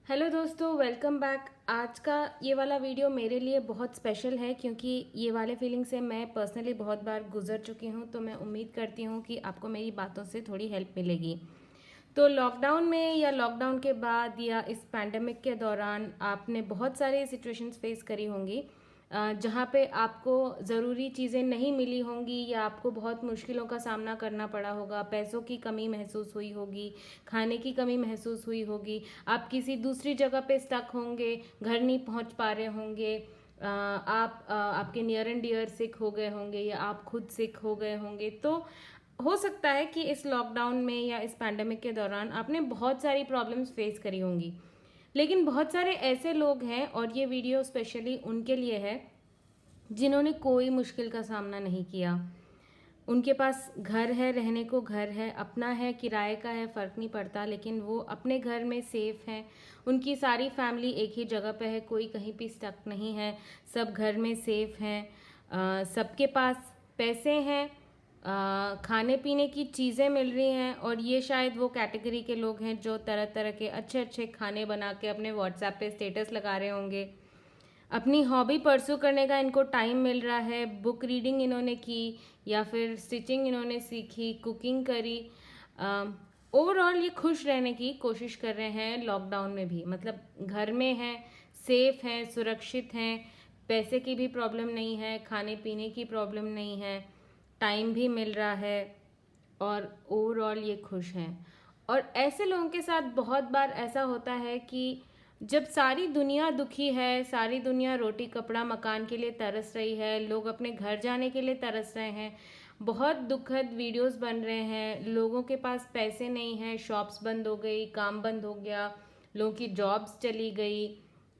Hello दोस्तों, welcome back. आज का ये वाला वीडियो मेरे लिए बहुत स्पेशल है क्योंकि ये वाले फीलिंग से मैं पर्सनली बहुत बार गुजर चुकी हूँ। तो मैं उम्मीद करती हूँ कि आपको मेरी बातों से थोड़ी हेल्प मिलेगी। तो लॉकडाउन में या लॉकडाउन के बाद या इस पैंडमिक के दौरान आपने बहुत सारे सिचुएशंस फेस करी होंगी जहाँ पे आपको ज़रूरी चीज़ें नहीं मिली होंगी या आपको बहुत मुश्किलों का सामना करना पड़ा होगा। पैसों की कमी महसूस हुई होगी, खाने की कमी महसूस हुई होगी, आप किसी दूसरी जगह पे स्टक होंगे, घर नहीं पहुंच पा रहे होंगे, आपके नियर एंड डियर सिक हो गए होंगे या आप खुद सिक हो गए होंगे। तो हो सकता है कि इस लॉकडाउन में या इस पैंडेमिक के दौरान आपने बहुत सारी प्रॉब्लम्स फेस करी होंगी। लेकिन बहुत सारे ऐसे लोग हैं और ये वीडियो स्पेशली उनके लिए है जिन्होंने कोई मुश्किल का सामना नहीं किया। उनके पास घर है, रहने को घर है, अपना है, किराए का है, फ़र्क नहीं पड़ता, लेकिन वो अपने घर में सेफ हैं। उनकी सारी फैमिली एक ही जगह पे है, कोई कहीं भी स्टक नहीं है, सब घर में सेफ हैं। सबके पास पैसे हैं, खाने पीने की चीज़ें मिल रही हैं। और ये शायद वो कैटेगरी के लोग हैं जो तरह तरह के अच्छे अच्छे खाने बना के अपने व्हाट्सएप पे स्टेटस लगा रहे होंगे। अपनी हॉबी परस्यू करने का इनको टाइम मिल रहा है। बुक रीडिंग इन्होंने की या फिर स्टिचिंग इन्होंने सीखी, कुकिंग करी। ओवरऑल ये खुश रहने की कोशिश कर रहे हैं लॉकडाउन में भी। मतलब घर में हैं, सेफ हैं, सुरक्षित हैं, पैसे की भी प्रॉब्लम नहीं है, खाने पीने की प्रॉब्लम नहीं है, टाइम भी मिल रहा है और ओवरऑल ये खुश हैं। और ऐसे लोगों के साथ बहुत बार ऐसा होता है कि जब सारी दुनिया दुखी है, सारी दुनिया रोटी कपड़ा मकान के लिए तरस रही है, लोग अपने घर जाने के लिए तरस रहे हैं, बहुत दुखद वीडियोस बन रहे हैं, लोगों के पास पैसे नहीं हैं, शॉप्स बंद हो गई, काम बंद हो गया, लोगों की जॉब्स चली गई,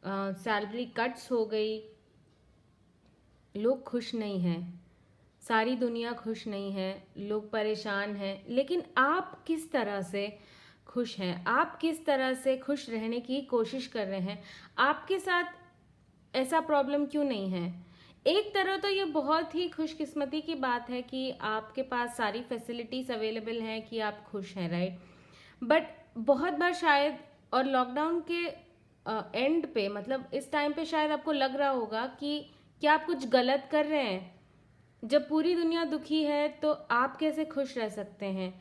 सैलरी कट्स हो गई, लोग खुश नहीं हैं, सारी दुनिया खुश नहीं है, लोग परेशान हैं। लेकिन आप किस तरह से खुश हैं? आप किस तरह से खुश रहने की कोशिश कर रहे हैं? आपके साथ ऐसा प्रॉब्लम क्यों नहीं है? एक तरह तो ये बहुत ही खुशकिस्मती की बात है कि आपके पास सारी फैसिलिटीज अवेलेबल हैं कि आप खुश हैं, राइट? बट बहुत बार शायद, और लॉकडाउन के एंड पे, मतलब इस टाइम पे शायद आपको लग रहा होगा कि क्या आप कुछ गलत कर रहे हैं। जब पूरी दुनिया दुखी है तो आप कैसे खुश रह सकते हैं?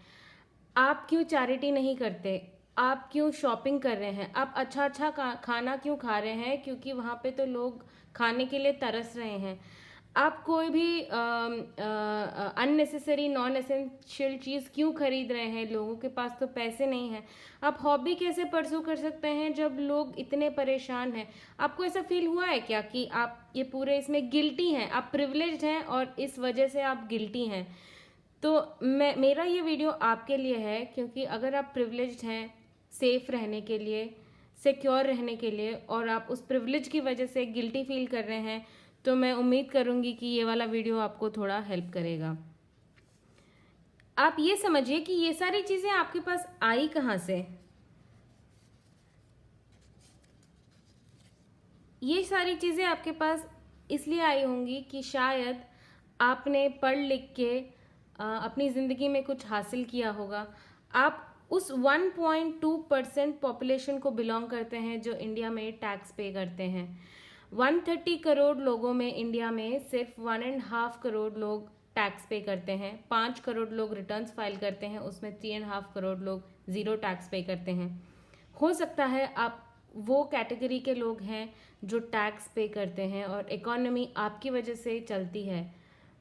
आप क्यों चैरिटी नहीं करते? आप क्यों शॉपिंग कर रहे हैं? आप अच्छा अच्छा खाना क्यों खा रहे हैं? क्योंकि वहाँ पे तो लोग खाने के लिए तरस रहे हैं। आप कोई भी अननेसेसरी नॉन एसेंशियल चीज़ क्यों खरीद रहे हैं? लोगों के पास तो पैसे नहीं हैं। आप हॉबी कैसे परस्यू कर सकते हैं जब लोग इतने परेशान हैं? आपको ऐसा फील हुआ है क्या कि आप ये पूरे इसमें गिल्टी हैं? आप प्रिविलेज्ड हैं और इस वजह से आप गिल्टी हैं। तो मेरा ये वीडियो आपके लिए है क्योंकि अगर आप प्रिविलेज्ड हैं सेफ रहने के लिए, सिक्योर रहने के लिए, और आप उस प्रिविलेज की वजह से गिल्टी फील कर रहे हैं, तो मैं उम्मीद करूंगी कि ये वाला वीडियो आपको थोड़ा हेल्प करेगा। आप ये समझिए कि ये सारी चीज़ें आपके पास आई कहाँ से? ये सारी चीज़ें आपके पास इसलिए आई होंगी कि शायद आपने पढ़ लिख के अपनी ज़िंदगी में कुछ हासिल किया होगा। आप उस 1.2% पॉपुलेशन को बिलोंग करते हैं जो इंडिया में टैक्स पे करते हैं। 130 करोड़ लोगों में इंडिया में सिर्फ 1.5 करोड़ लोग टैक्स पे करते हैं। 5 करोड़ लोग रिटर्न्स फाइल करते हैं, उसमें 3.5 करोड़ लोग ज़ीरो टैक्स पे करते हैं। हो सकता है आप वो कैटेगरी के लोग हैं जो टैक्स पे करते हैं और इकोनॉमी आपकी वजह से चलती है।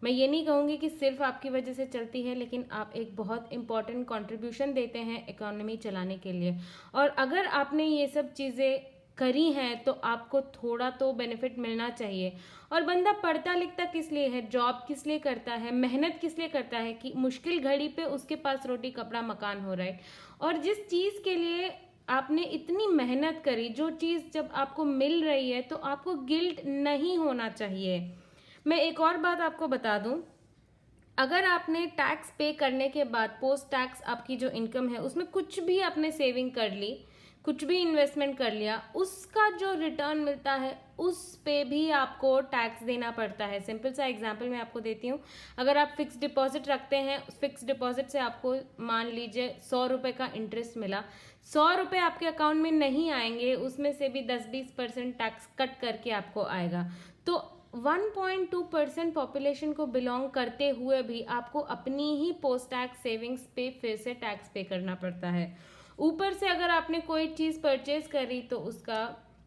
मैं ये नहीं कहूँगी कि सिर्फ आपकी वजह से चलती है, लेकिन आप एक बहुत इम्पॉर्टेंट कंट्रीब्यूशन देते हैं इकोनॉमी चलाने के लिए। और अगर आपने ये सब चीज़ें करी हैं तो आपको थोड़ा तो बेनिफिट मिलना चाहिए। और बंदा पढ़ता लिखता किस लिए है, जॉब किस लिए करता है, मेहनत किस लिए करता है कि मुश्किल घड़ी पे उसके पास रोटी कपड़ा मकान हो रहा है। और जिस चीज़ के लिए आपने इतनी मेहनत करी, जो चीज़ जब आपको मिल रही है तो आपको गिल्ट नहीं होना चाहिए। मैं एक और बात आपको बता दूं, अगर आपने टैक्स पे करने के बाद पोस्ट टैक्स आपकी जो इनकम है उसमें कुछ भी आपने सेविंग कर ली, कुछ भी इन्वेस्टमेंट कर लिया, उसका जो रिटर्न मिलता है उस पे भी आपको टैक्स देना पड़ता है। सिंपल सा एग्जांपल मैं आपको देती हूँ। अगर आप फिक्स डिपॉजिट रखते हैं, फिक्स डिपॉजिट से आपको मान लीजिए 100 रुपये का इंटरेस्ट मिला, 100 रुपये आपके अकाउंट में नहीं आएंगे, उसमें से भी 10-20% टैक्स कट करके आपको आएगा। तो 1.2% पॉपुलेशन को बिलोंग करते हुए भी आपको अपनी ही पोस्ट टैक्स सेविंग्स पे फिर से टैक्स पे करना पड़ता है। ऊपर से अगर आपने कोई चीज़ परचेज करी तो उसका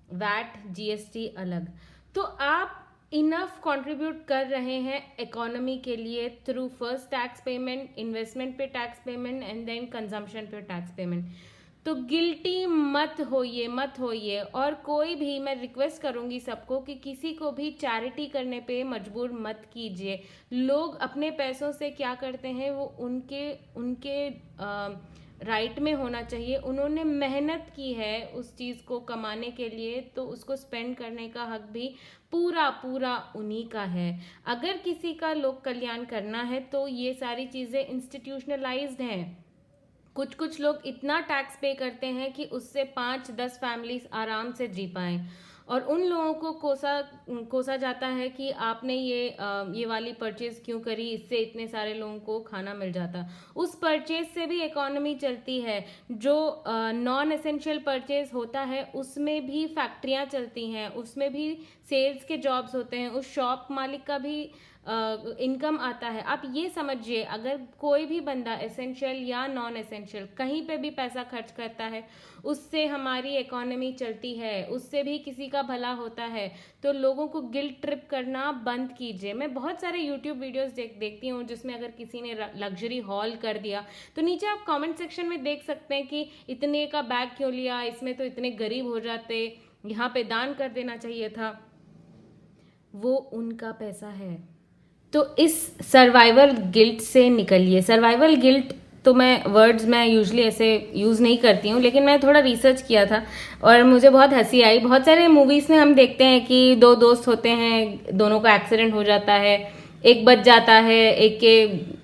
वैट, जीएसटी अलग। तो आप इनफ कंट्रीब्यूट कर रहे हैं इकोनॉमी के लिए through first tax payment, investment पे tax payment and then consumption पे टैक्स पेमेंट। तो गिल्टी मत होइए। और कोई भी, मैं रिक्वेस्ट करूंगी सबको कि किसी को भी चैरिटी करने पे मजबूर मत कीजिए। लोग अपने पैसों से क्या करते हैं वो उनके राइट में होना चाहिए। उन्होंने मेहनत की है उस चीज़ को कमाने के लिए, तो उसको स्पेंड करने का हक भी पूरा उन्हीं का है। अगर किसी का लोक कल्याण करना है तो ये सारी चीज़ें इंस्टीट्यूशनलाइज्ड हैं। कुछ लोग इतना टैक्स पे करते हैं कि उससे 5-10 फैमिलीज आराम से जी पाएं, और उन लोगों को कोसा जाता है कि आपने ये वाली परचेज क्यों करी, इससे इतने सारे लोगों को खाना मिल जाता। उस परचेज से भी इकोनॉमी चलती है। जो नॉन एसेंशियल परचेज होता है उसमें भी फैक्ट्रियां चलती हैं, उसमें भी सेल्स के जॉब्स होते हैं, उस शॉप मालिक का भी इनकम आता है। आप ये समझिए, अगर कोई भी बंदा एसेंशियल या नॉन एसेंशियल कहीं पे भी पैसा खर्च करता है, उससे हमारी इकोनॉमी चलती है, उससे भी किसी का भला होता है। तो लोगों को गिल्ट ट्रिप करना बंद कीजिए। मैं बहुत सारे यूट्यूब वीडियोस देखती हूँ जिसमें अगर किसी ने लग्जरी हॉल कर दिया तो नीचे आप कमेंट सेक्शन में देख सकते हैं कि इतने का बैग क्यों लिया, इसमें तो इतने गरीब हो जाते, यहाँ पे दान कर देना चाहिए था। वो उनका पैसा है। तो इस सर्वाइवल गिल्ट से निकलिए। सर्वाइवल गिल्ट तो मैं यूजुअली ऐसे यूज़ नहीं करती हूँ, लेकिन मैं थोड़ा रिसर्च किया था और मुझे बहुत हंसी आई। बहुत सारे मूवीज़ में हम देखते हैं कि दो दोस्त होते हैं, दोनों का एक्सीडेंट हो जाता है, एक बच जाता है, एक के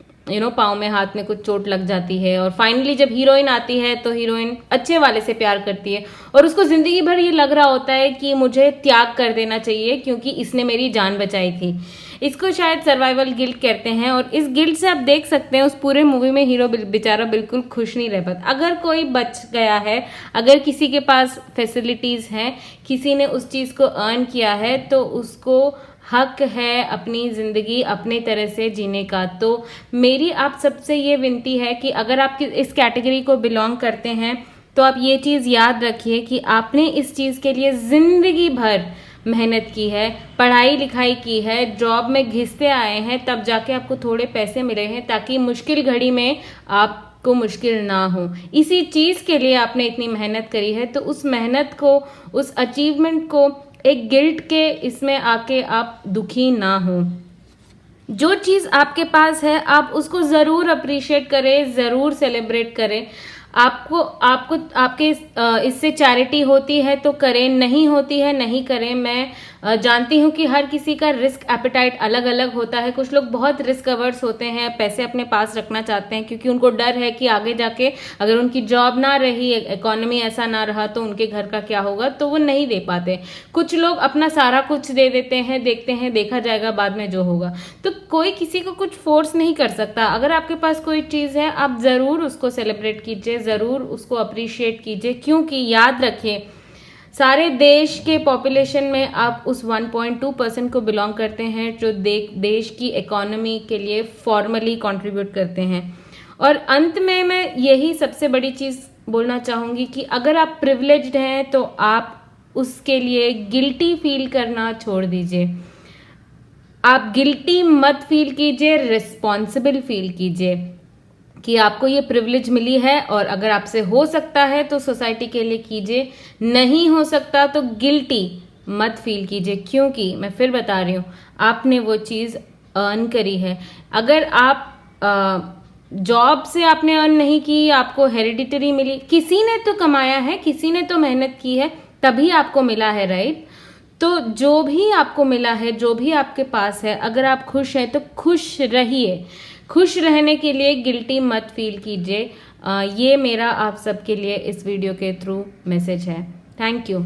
पाँव में हाथ में कुछ चोट लग जाती है, और फाइनली जब हीरोइन आती है तो हीरोइन अच्छे वाले से प्यार करती है और उसको जिंदगी भर ये लग रहा होता है कि मुझे त्याग कर देना चाहिए क्योंकि इसने मेरी जान बचाई थी। इसको शायद सर्वाइवल गिल्ट कहते हैं। और इस गिल्ट से आप देख सकते हैं उस पूरे मूवी में हीरो बेचारा बिल्कुल खुश नहीं रह पाता। अगर कोई बच गया है, अगर किसी के पास फैसिलिटीज हैं, किसी ने उस चीज को अर्न किया है, तो उसको हक है अपनी ज़िंदगी अपने तरह से जीने का। तो मेरी आप सबसे ये विनती है कि अगर आप इस कैटेगरी को बिलोंग करते हैं तो आप ये चीज़ याद रखिए कि आपने इस चीज़ के लिए ज़िंदगी भर मेहनत की है, पढ़ाई लिखाई की है, जॉब में घिसते आए हैं, तब जाके आपको थोड़े पैसे मिले हैं ताकि मुश्किल घड़ी में आपको मुश्किल ना हो। इसी चीज़ के लिए आपने इतनी मेहनत करी है, तो उस मेहनत को, उस अचीवमेंट को एक गिल्ट के इसमें आके आप दुखी ना हो। जो चीज़ आपके पास है आप उसको ज़रूर अप्रिशिएट करें, ज़रूर सेलिब्रेट करें। आपके इससे चैरिटी होती है तो करें, नहीं होती है नहीं करें। मैं जानती हूँ कि हर किसी का रिस्क एपेटाइट अलग अलग होता है। कुछ लोग बहुत रिस्क अवर्स होते हैं, पैसे अपने पास रखना चाहते हैं क्योंकि उनको डर है कि आगे जाके अगर उनकी जॉब ना रही, इकोनॉमी ऐसा ना रहा तो उनके घर का क्या होगा, तो वो नहीं दे पाते। कुछ लोग अपना सारा कुछ दे देते हैं, देखते हैं देखा जाएगा बाद में जो होगा। तो कोई किसी को कुछ फोर्स नहीं कर सकता। अगर आपके पास कोई चीज़ है आप ज़रूर उसको सेलिब्रेट कीजिए, ज़रूर उसको अप्रिशिएट कीजिए, क्योंकि याद रखिए सारे देश के पॉपुलेशन में आप उस 1.2% को बिलोंग करते हैं जो देश की इकोनॉमी के लिए फॉर्मली कंट्रीब्यूट करते हैं। और अंत में मैं यही सबसे बड़ी चीज़ बोलना चाहूँगी कि अगर आप प्रिविलेज्ड हैं तो आप उसके लिए गिल्टी फील करना छोड़ दीजिए। आप गिल्टी मत फील कीजिए, रिस्पॉन्सिबल फील कीजिए कि आपको ये प्रिविलेज मिली है, और अगर आपसे हो सकता है तो सोसाइटी के लिए कीजिए, नहीं हो सकता तो गिल्टी मत फील कीजिए, क्योंकि मैं फिर बता रही हूँ आपने वो चीज़ अर्न करी है। अगर आप जॉब से आपने अर्न नहीं की, आपको हेरिडिटरी मिली, किसी ने तो कमाया है, किसी ने तो मेहनत की है, तभी आपको मिला है, राइट? तो जो भी आपको मिला है, जो भी आपके पास है, अगर आप खुश हैं तो खुश रहिए। खुश रहने के लिए गिल्टी मत फील कीजिए। ये मेरा आप सबके लिए इस वीडियो के थ्रू मैसेज है। Thank you.